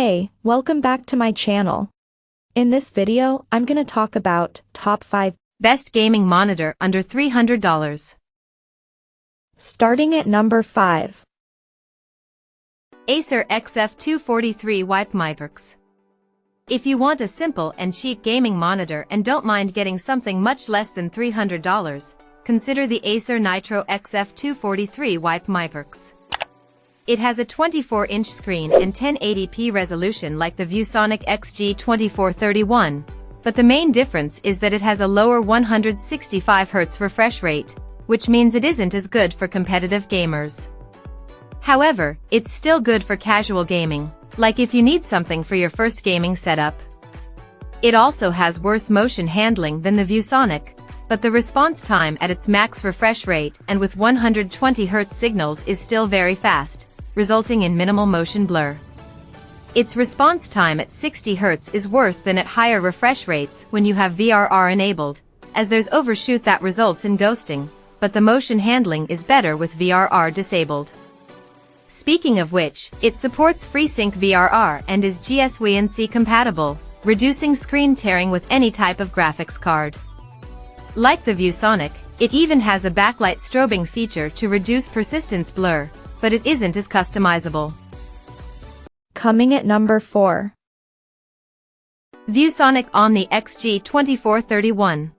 Hey, welcome back to my channel. In this video, I'm gonna talk about top 5 best gaming monitor under $300. Starting at number 5. Acer XF243 Pbmiiprx. If you want a simple and cheap gaming monitor and don't mind getting something much less than $300, consider the Acer Nitro XF243 Pbmiiprx. It has a 24-inch screen and 1080p resolution like the ViewSonic XG2431, but the main difference is that it has a lower 165Hz refresh rate, which means it isn't as good for competitive gamers. However, it's still good for casual gaming, like if you need something for your first gaming setup. It also has worse motion handling than the ViewSonic, but the response time at its max refresh rate and with 120Hz signals is still very fast, resulting in minimal motion blur. Its response time at 60Hz is worse than at higher refresh rates when you have VRR enabled, as there's overshoot that results in ghosting, but the motion handling is better with VRR disabled. Speaking of which, it supports FreeSync VRR and is GSWNC compatible, reducing screen tearing with any type of graphics card. Like the ViewSonic, it even has a backlight strobing feature to reduce persistence blur, but it isn't as customizable. Coming at number 4. ViewSonic OMNI XG2431.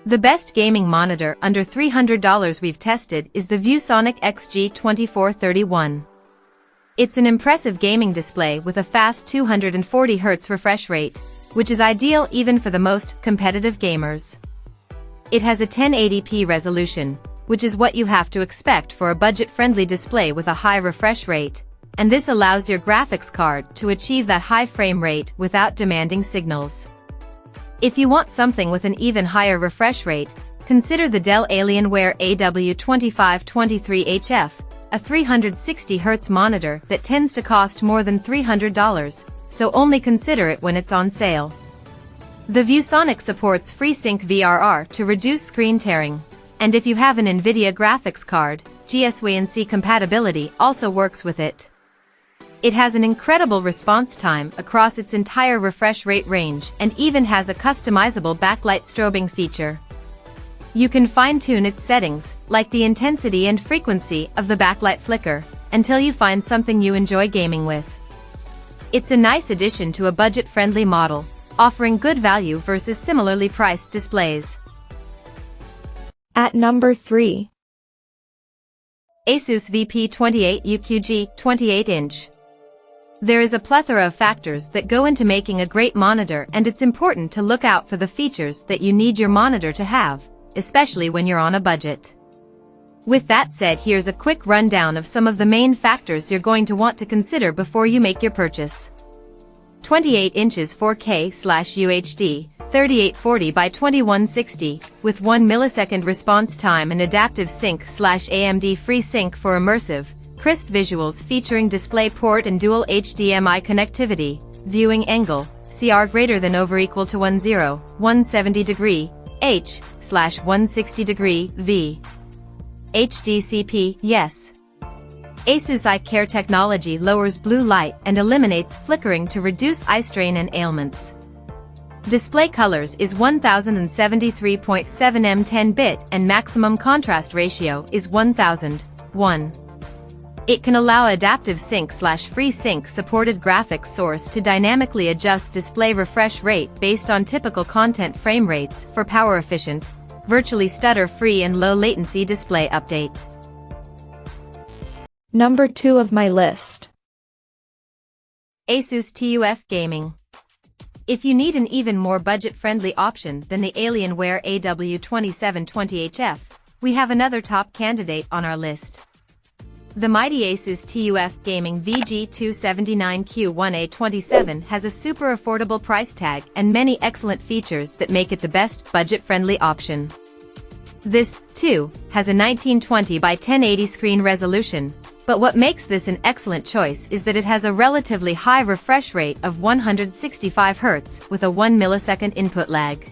The best gaming monitor under $300 we've tested is the ViewSonic XG2431. It's an impressive gaming display with a fast 240Hz refresh rate, which is ideal even for the most competitive gamers. It has a 1080p resolution, which is what you have to expect for a budget-friendly display with a high refresh rate, and this allows your graphics card to achieve that high frame rate without demanding signals. If you want something with an even higher refresh rate, consider the Dell Alienware AW2523HF, a 360Hz monitor that tends to cost more than $300, so only consider it when it's on sale. The ViewSonic supports FreeSync VRR to reduce screen tearing, and if you have an NVIDIA graphics card, GSWNC compatibility also works with it. It has an incredible response time across its entire refresh rate range and even has a customizable backlight strobing feature. You can fine-tune its settings, like the intensity and frequency of the backlight flicker, until you find something you enjoy gaming with. It's a nice addition to a budget-friendly model, offering good value versus similarly priced displays. At number 3. ASUS VP28 UQG 28-inch. There is a plethora of factors that go into making a great monitor, and it's important to look out for the features that you need your monitor to have, especially when you're on a budget. With that said, here's a quick rundown of some of the main factors you're going to want to consider before you make your purchase. 28 inches 4K/UHD, 3840 by 2160, with 1 millisecond response time and adaptive sync/AMD FreeSync for immersive, crisp visuals featuring DisplayPort and dual HDMI connectivity, viewing angle, CR greater than over equal to 170 degree, H/160 degree, V. HDCP, yes. ASUS Eye Care technology lowers blue light and eliminates flickering to reduce eye strain and ailments. Display colors is 1073.7 10-bit and maximum contrast ratio is 1001. It can allow adaptive sync/FreeSync supported graphics source to dynamically adjust display refresh rate based on typical content frame rates for power-efficient, virtually stutter-free and low-latency display update. Number 2 of my list. ASUS TUF Gaming. If you need an even more budget-friendly option than the Alienware AW2720HF, we have another top candidate on our list. The mighty ASUS TUF Gaming VG279Q1A27 has a super affordable price tag and many excellent features that make it the best budget-friendly option. This, too, has a 1920 by 1080 screen resolution, but what makes this an excellent choice is that it has a relatively high refresh rate of 165Hz with a 1 millisecond input lag.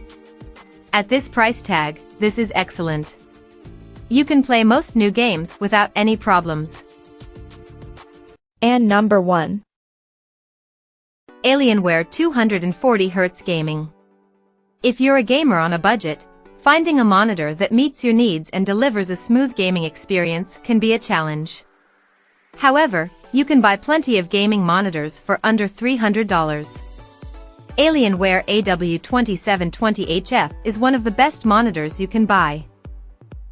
At this price tag, this is excellent. You can play most new games without any problems. And number 1. Alienware 240Hz Gaming. If you're a gamer on a budget, finding a monitor that meets your needs and delivers a smooth gaming experience can be a challenge. However, you can buy plenty of gaming monitors for under $300. Alienware AW2720HF is one of the best monitors you can buy.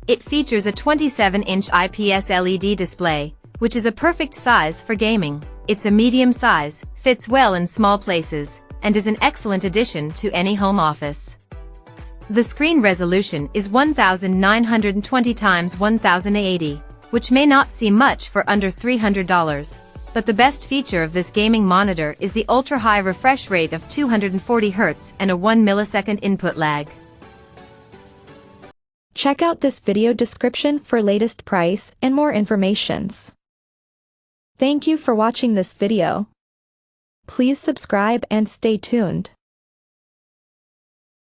It features a 27-inch IPS LED display, which is a perfect size for gaming. It's a medium size, fits well in small places, and is an excellent addition to any home office. The screen resolution is 1920 x 1080, which may not seem much for under $300, but the best feature of this gaming monitor is the ultra-high refresh rate of 240 Hz and a 1 millisecond input lag. Check out this video description for latest price and more informations. Thank you for watching this video. Please subscribe and stay tuned.